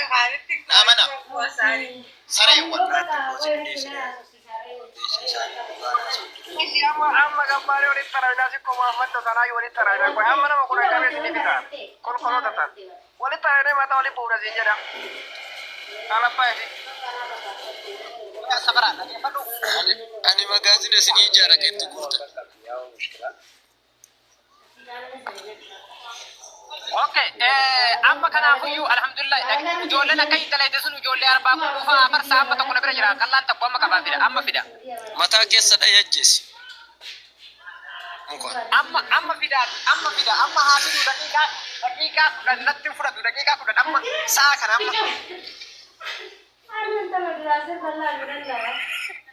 Namana. Saree wanta Isi amma gambare wali tarayna si ko Muhammad to tanay wali tarayna ko amma na ko na kami sini bita kon kono tata wali tarayna mata wali pura si jara ala pa isi sabara na fadu ani magazine sini jara ke tukurta. Okay, amma kana fuyu alhamdulillah jolle na kai dalai da sunu jolle arba ko fa amar sa amma to kuna bira jira kallan tabba maka ba fida amma fida Mata ke sada yajjes. Muko. amma fida amma hafidu dakika dan natin fura dakika ku dan amma sa kana amma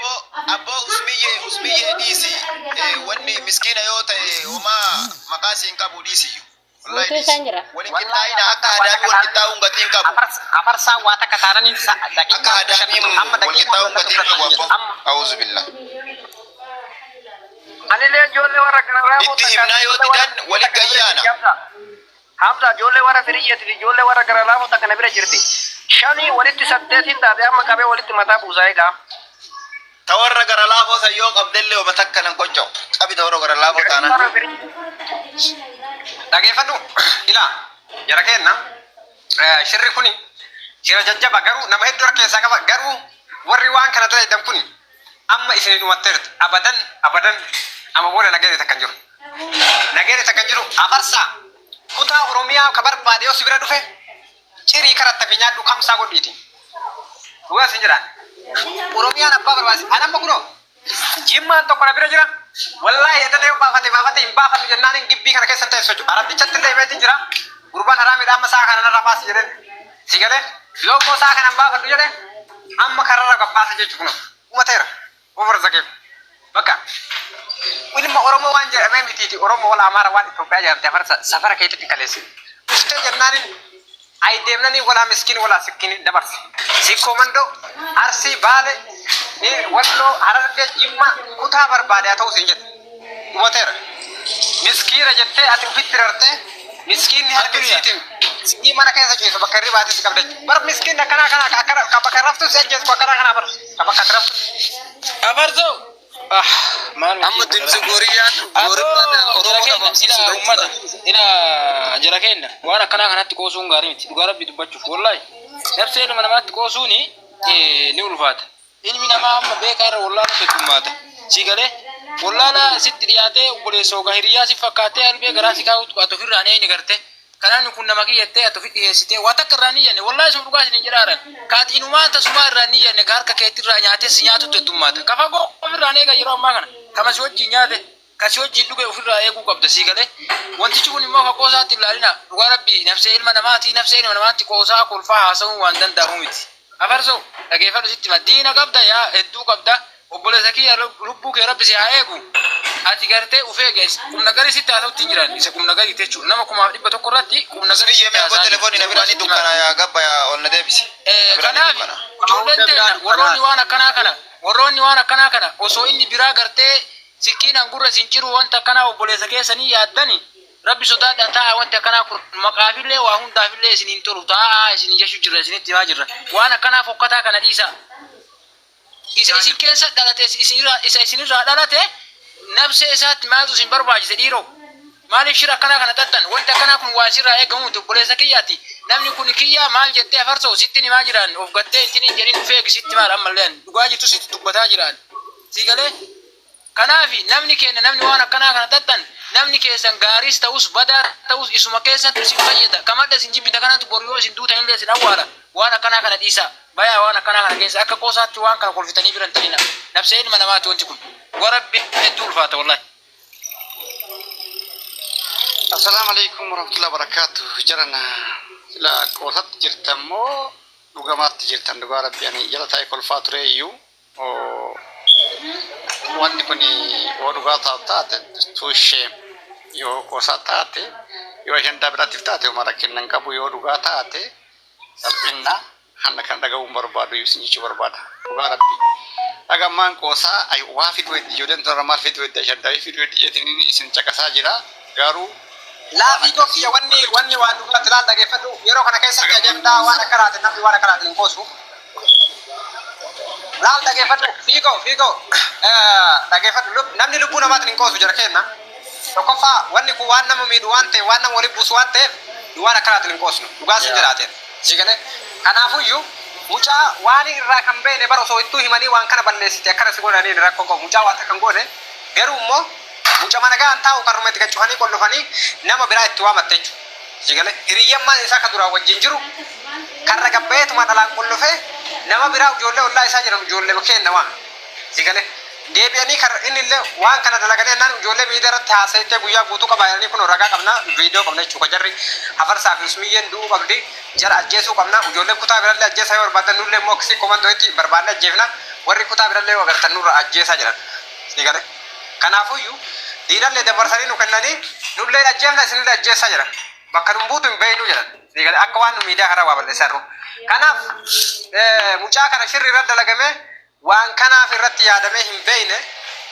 Oh, abbo usmiye disi wanni miskina yota uma makasi inkabu disi. Wallahi wani kita ina aka hadami wani kita ungatin kabu. Apar sa wata katana ni sa dakika Aka hadami wani kita ungatin kabu abbo. Auzu billah. Anile jolle wara gara Itti himna yoti dan wali gayyana. Hamza jolle wara firiyati jolle wara gara la mota kana bira jirti. Shani walitti saddetin da amma kabe walitti mata buzaiga. Tawarra gara lafo sayo qabdelle wa batakkanan konjo. Abi tawarra gara lafo tanan. Dhaggeeffadhu ila jara kenna shirri kuni shira jajjaba garuu nama hedduu harkeessaa qaba garuu warri waan kana dalagan kuni amma isinidhumatti hirtu abadan amma booda nageenya takkan jiru afarsaa kutaa oromiyaa ka barbaade yoo si bira dhufe cirii karatta fi nyaadhu kamsaa godhiiti dhugaa isin jedhaan oromiyaan abbaa barbaasi anamma kunoo jimmaan tokko na bira jira wallahi edda yoo baafate hin baafatu jennaan hin gibbii kana keessan ta'e sochu arabbichatti illee beetiin jira gurbaan haraamiidha amma saa kana narra baasi jedhen si galee yoo immoo saa kana hin baafadhu jedhe amma kararra gabbaasa jechu kuno umateera ofar zakeef bakka ilma oromoo waan jedhamee mitiiti oromoo wala amaara waan Itoophiyaa jedhamte afarsa safara keessatti kaleessi dhuftee jennaan ay deemnanii wala miskiin wala sikkiin dabarse sikkoo mandoo arsii baale wallo hararge jimma kutaa barbaade haa ta'u siin jette umateera miskiina jettee ati ufitti rarte miskiinni harkisiitiin sii mana keessa ciisu bakka irri baatis qabda bar miskiin akkanaa kana ka bakka raftu si ajjeesu akkanaa kana bar ka bakka raftu Abarzo. Amma dimsi goriyaan ummata ina jara kenna waan akkana kanatti qoosuun gaarii miti dhugaa rabbi dubbachuuf wallahi nafsee ilma namaatti qoosuuni ni ulfaata ilmi namaa amma beekaa irra wallaala beekummaata si galee wallaala sitti dhiyaatee obboleessa ogaa hiriyaa si fakkaatee albee garaa si kaa'utu ati ofirraa ni garte kanaan kun nama kiyyattee ati ofi dhiyeessitee waa takka irraa ni jenne wallahi sun dhugaa isin jedhaaran kaati inumaa tasumaa irraa ni jenne ka harka keetti irraa nyaatee si nyaatutti heddummaata ka fagoo ofirraa eega yeroo ammaa kana kama si wajjin nyaate kasi wajjin dhuge ofirraa eeguu qabda si galee wantichi kun immoo fagoo isaatti ilaalina dhugaa rabbi nafsee ilma namaatti qoosaa kolfaa haasa'uun waan danda'amu miti afarso dhageeffadhu sitti madiina qabda yaa hedduu qabda obboleessa kiyya lubbuu kee rabbi si haa eegu ati gartee ufee gees kumna gari sitti haa ta'utti hin jiran isa kumna gari jechuudha nama 1,100 irratti kumna gari Biyya mee gote telefoonni na biraan dukkana yaa gabba yaa ol na deebisi. kanaaf ijoolleen teenya warroonni waan akkanaa kana osoo inni biraa gartee sikkiinaan gurra isin ciru wanta akkanaa obboleessa keessanii yaaddani rabbi sodaadha ta'a wanti akkanaa kun maqaafillee waa hundaafillee isiniin tolu ta'a isin jechuu jirra isinitti himaa jirra waan akkanaa fokkataa kana dhiisa isa isin keessa dhalate isa isinirraa dhalate nafsee isaatti maaltu isin barbaachise dhiiroo maaliif shira akkanaa kana xaxxan wanti akkanaa kun waa sirraa eegamu obboleessa kiyyaati namni kun kiyyaa maal jettee afarsoo sitti himaa jiran of gattee ittiin jedhin dhufee sitti maal ammallee dhugaa jirtu sitti dubbataa jiran si galee kanaafi namni keenya namni waan akkanaa kana xaxxan namni keessan gaariis ta'us badaa ta'us isuma keessatti isin fayyada kamadda isin jibbita kanatu boriyoo isin duuta illee isin awwaala waan akkanaa kana dhiisa bayaa waan akkanaa kana keessa akka qoosaatti waan kana kolfitanii biran ta'ina nafsee ilma namaati wanti kun warabbi hedduu ulfaata wallahi. Assalamu alaikum warahmatullahi wabarakatuh. Jarana ila qoosat jirtammoo dhugamaatti jirtan dhugaa rabbi ani jala taa'ee kolfaa ture iyyuu wanti kun yoo dhugaa taate tuushee yoo qoosaa taate yoo ajandaa biraatiif taate mara kennan qabu yoo dhugaa taate salphina hanna kan dhaga'uun barbaadu isin jechuu barbaada dhugaa rabbi dhagammaan qoosaa waa fiduu ijoolleen torra maal fiduu ajandaa fiduu isin caqasaa jira garuu Laafii tokkiyya wanni waan dhugatti laal dhageeffadhu yeroo kana keessatti ajabdaa waan akka raate namni waan akka raate hin qoosu. Laal dhageeffadhu fiigoo dhageeffadhu namni lubbuu namaatiin hin qoosu jara kenna. Tokkoffaa wanni kun waan nama miidhu waan ta'e waan nama waliin buusu waan ta'eef waan akka raate hin qoosnu dhugaa sin jedhaateen. Sigale kanaafuyyuu mucaa waan irraa kan beene bara osoo ittuu himanii waan kana balleessite akkana si godhanii rakkoo qabu mucaa waan kan goone garuu immoo mucaa mana gaan taa'u kan rumatti gachufanii qollofanii nama biraa itti waamatte jechuudha. Sigale hiriyyammaan isaa kan duraan wajjin jiru karra gabbeetuma dhalaan qollofee nama biraa ijoollee ollaa isaa jedhamu ijoollee kenna waan. Sigale deebi'anii inni illee waan kana dalaganii naan ijoollee miidiyaa irratti haasa'ettee guyyaa guutuu qabaayanii kun ragaa qabna viidiyoo qabna jechuudha jarri hafarsaa fi usmiyyeen du'uu qabdi jara ajjeesuu qabna ijoollee kutaa birallee ajjeesaa yoo barbaadan nullee immoo akkasii komandootti barbaadne ajjeefna warri kutaa birallee yoo agartan nurra ajjeesaa jiran. Sigale kanaafuyyuu diinallee dabarsanii nu kennanii nullee ajjeefna isinillee ajjeesaa jiran bakka dumbuutu hin beeynu jedhan. Sigale akka waan nu miidiyaa karaa waa balleessaa jiru. Kanaaf mucaa kana shirri irra dalagamee waan kanaaf irratti yaadamee hin beeyne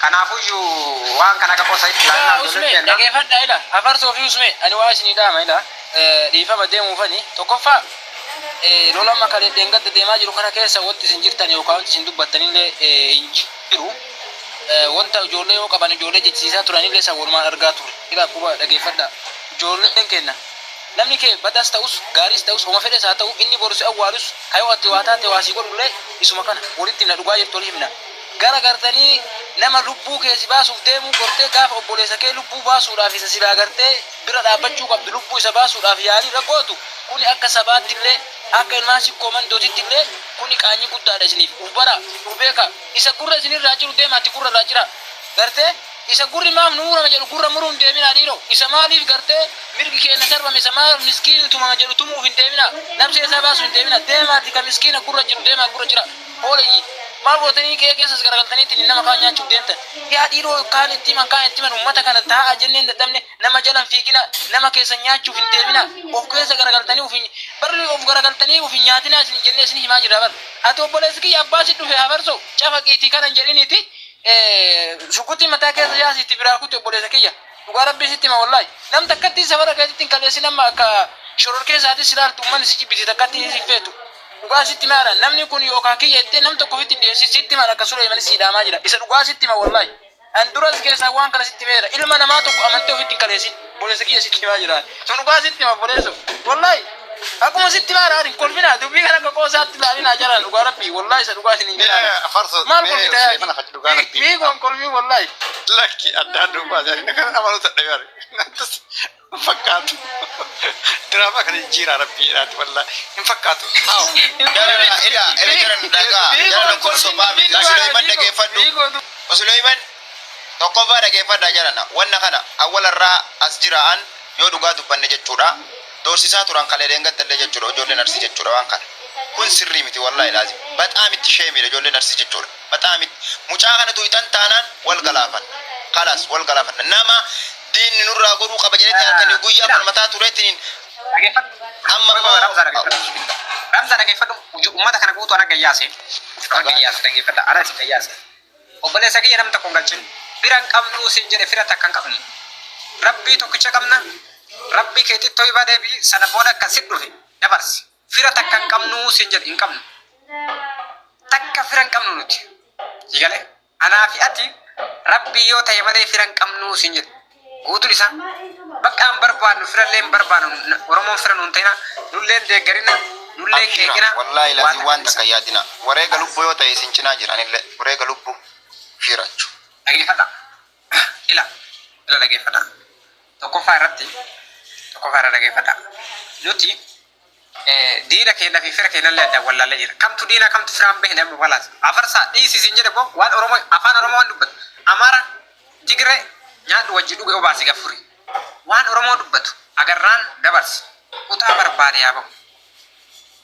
kanaafuyyuu waan kana akka qosa itti ilaalaa Usme dhageeffadhaa ila afarsoo fi usme ani waa isinii dhaama ila dhiifama deemuufani tokkoffaa lola makalee dheengadda deemaa jiru kana keessa wanti isin jirtan yookaan wanti isin dubbattanillee hin jiru wanta ijoollee yoo qaban ijoollee jechisiisaa turanillee isa walumaan argaa ture ila quba dhageeffadhaa ijoolleen kenna namni kee badaas ta'us gaariis ta'us homa fedhes haa ta'u inni borusi awwaalus hayoo ati waa taate waasii godhullee isuma kana walitti na dhugaa jirtu himna gara gartanii nama lubbuu keessi baasuuf deemuu gortee gaafa obboleessa kee lubbuu baasuudhaaf isa silaa gartee bira dhaabbachuu qabdu lubbuu isa baasuudhaaf yaalii rakkootu kuni akka sabaattillee akka ilmaan sikkoo mandootiillee kuni qaanyii guddaadha isiniif ubbara ubeeka isa gurra isinirraa jiru deemaatti gurra irraa jira gartee isa gurri maaf nuurama jedhu gurra muruun deemina dhiiroo isa maaliif gartee mirgi keenya sarbame isa maal miskiin tumama jedhu tumuuf hin deemina nabsee isaa baasuu hin deemina deemaati ka miskiina gurra jiru deemaa gurra jira oolayyi maal gootanii kee keessas garagaltaniitti nama kaan nyaachuuf deemtan yaa dhiiroo kaan itti man ummata kana taa'aa jenneen dadhabne nama jalan fiigina nama keessa nyaachuuf hin deemina of keessa garagaltanii barri of garagaltanii of hin nyaatina isin jennee isin himaa jira bar ati obboleessi kiyya abbaasit dhufe hafarso cafa qiitii kanan jedhiniiti shukutti mataa keessa yaasitti biraa kutti obboleessa kiyya dhugaa rabbii sitti ma wallahi nam takkatti safara keessatti hin kaleessi nama akka shoror keessaatis ilaaltu ummanni si jibbiti takkatti hin feetu dhugaa sitti maara namni kun yookaan kiyya jettee nam tokko ofitti dhiyeessi sitti maan akka Suleymanis siidhaamaa jira isa dhugaa sitti ma wallahi an duras keessaa waan kana sitti meera ilma namaa tokko amantee ofitti hin kaleessin obboleessa kiyya sitti himaa jira sun dhugaa sitti ma obboleessa wallahi akkuma sitti maara hin kolfina dubbii kana akka qoosaatti ilaalina jaran dhugaa rabbii wallahi isa dhugaa isin hin maal kolfita fiigoon kolfii wallahi lakki addaan dubbaa jaarina kana amaloota dhagaare fakkaatu drama kana jira rabbiidhaati wallahi hin fakkaatu jaran kun sobaa miti Suleyman dhageeffadhu Suleyman tokkoffaa dhageeffadhaa jarana wanna kana awwalarraa as jiraan yoo dhugaa dubbanne jechuudha doorsisaa turan kalee deengattalle jechuudha ijoolleen arsii jechuudha waan kana kun sirrii miti wallahi laazim baxaam itti sheemidha ijoolleen arsii jechuudha baxaam mucaa kana tuutan taanaan wal galaafan khalas wal galaafan nama diinni nurraa godhuu qaba jedhetti halkanii guyyaa falmataa tureetiin amma Ramza dhageeffadhu ummata kana guutuu ana gayyaase dhageeffadha ana si gayyaase obboleessa kiyya namni tokko hin galchin bira hin qabnu siin jedhe fira takka hin qabnu rabbii tokkicha qabna rabbii keetitti to'ibaa deebii sana booda akkasit dhufe dabarsi fira takka hin qabnu siin jedhe hin qabnu takka fira hin qabnu nuti sigale anaa fi ati rabbii yoo ta'e malee fira hin qabnu siin jedhe guutuun isaa bakka hin barbaadnu firallee hin barbaadnu oromoon fira nuun ta'ina nulleen deeggarina nulleen keekina wallahi laazim waan takka yaadina wareega lubbuu yoo ta'e isin cinaa jiranillee wareega lubbuu firachu dhageeffadha ila dhageeffadha tokkoffaa irratti dhageeffadha nuti diina keenya fi fira keenyallee adda wallaallee jira kamtu diina kamtu firaan beekne amma walaas afarsaa dhiisi isin jedhe boo waan oromoo afaan oromoo waan dubbatu amaara tigire nyaadhu wajji dhuge obaasi gafuri waan oromoo dubbatu agarraan dabarsi kutaa barbaade yaa bahu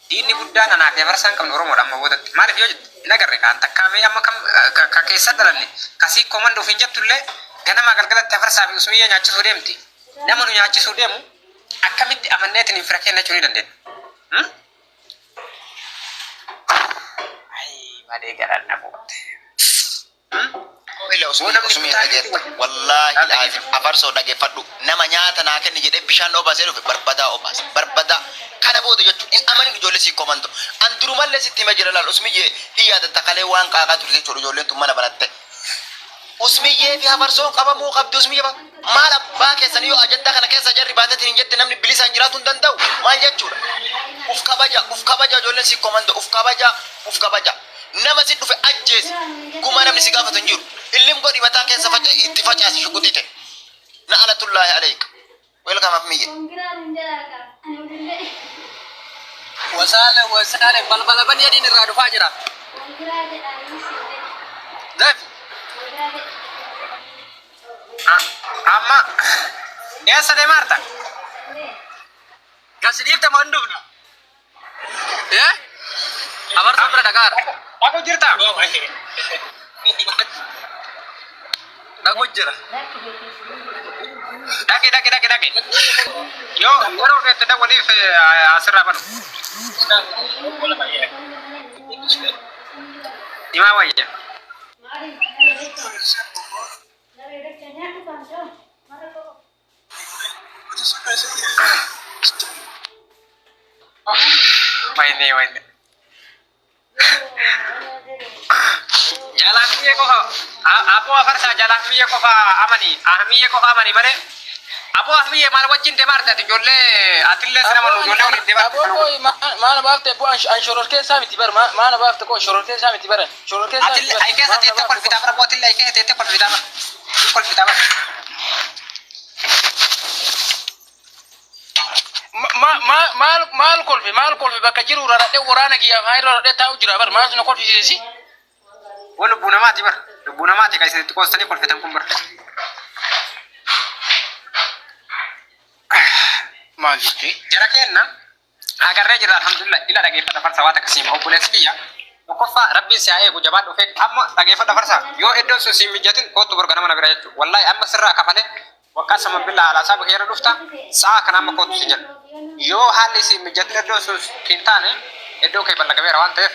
diinni guddaan anaa fi afarsaan qabnu oromoodha amma boodatti maaliif yoo jette hin agarre kaan takkaamee amma ka keessa dhalanne kasii komando ofiin jettullee ganama galgalatti afarsaa fi usmiyyaa nyaachisuu deemti nama nu nyaachisuu deemu akkamitti amanneetiin fira keenya jechuu ni dandeenya malee garan na boote usmii dhageetta wallaahi laazim afarsoo dhageeffadhu nama nyaata naa kenni jedhee bishaan obaasee dhufe barbadaa obaase barbadaa kana booda jechuun in amanin ijoollee sii komanto an durumallee sitti hima jira laal usmii jee hiyyaata takalee waan qaaqaa turte jechuudha ijoolleen tun mana banatte usmiyyee fi afarsoon qabamuu qabdi usmiyya maal abbaa keessanii yoo ajaddaa kana keessa jarri baatetiin hin jette namni bilisaan jiraatu hin danda'u maal jechuudha uf kabaja ijoolleen sii komando uf kabaja nama si dhufe ajjeesi guma namni si gaafatu hin jiru illim godhi mataa keessa itti facaasi shukuttite na alatullaahi alayka welcome afmiyye wasaale balbala bani yadiin irraa dhufaa jira daf amma eessa deemaarta gasdiifta mandufna abarsa bira dhagaara aku jirta dhagu jira dhaqi yo yeroo keessa dhaqwaliif asirraa banu himaa wayya wayne jalamiyye kofa abu afarsa jalamiyye kofa amani male abu ahmiyye mal wajjin demarta jolle atille sinamanu jolle wali demarta abu koy maana baafte bu an shoror ke samiti bar maana baafte ko shoror ke samiti bar shoror ke atille ay kesa tete kol fitama bo atille ay kesa tete kol fitama maal kolfe bakka jiru radhe waraana kiyyaaf hayra radhe taa'u jira bar maal suna kolfisiisi wal lubbu namaati kai sitti qoostanii kolfitan kun bar maal jetti jara kenna agarree jira alhamdulillah ila dhageeffata farsa waa takkasiima obboleessi kiyya tokkoffaa rabbiin si haa eegu jabaadhu fedhe amma dhageeffata farsa yoo iddoon sun siin mijatin kootu borga nama na bira jechuudha wallahi amma sirraa kafale wakkaa sama billaa alaa saabu heera dhufta sa'a kana amma kootu si jala yoo haalli siin mijatin iddoon sun hin taane iddoo kee ballagameera waan ta'eef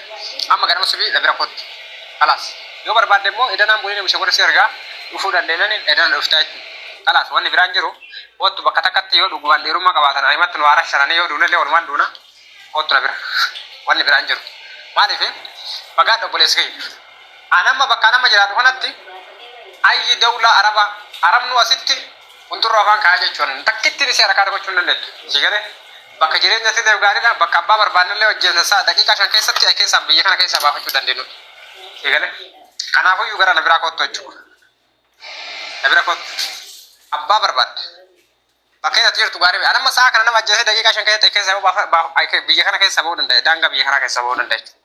amma ganama subii dhabira kootu kalaas yoo barbaadde immoo edanaan buliin bishaan godhasi ergaa dhufuu dandeenyanii edana dhuftaa jechuudha kalaas wanni biraan jiru kootu bakka takkatti yoo dhugumaan dheerummaa qabaatan ahimatti nu haara shananii yoo duunallee walumaan duuna kootu na bira wanni biraan jiru maaliif bagaadha obboleessi kee anamma bakka nama jiraatu kanatti ayyi dawla arabnu asitti unturra afaan kaa jechuun takkitti isee harkaa gochuun dandeettu sigale bakka jireenya si gaariidha bakka abbaa barbaannillee hojjetan isaa daqiiqaa shan keessatti ay keessaa biyya kana keessaa baafachuu dandeenyu sigale kanaafuyyuu gara na biraa kootu jechuudha na bira kootu abbaa barbaadde bakka inni jirtu gaarii anamma sa'a kana nama ajjeesee daqiiqaa shan keessatti ay keessaa biyya kana keessaa bahuu danda'a daangaa biyya kana keessaa bahuu danda'a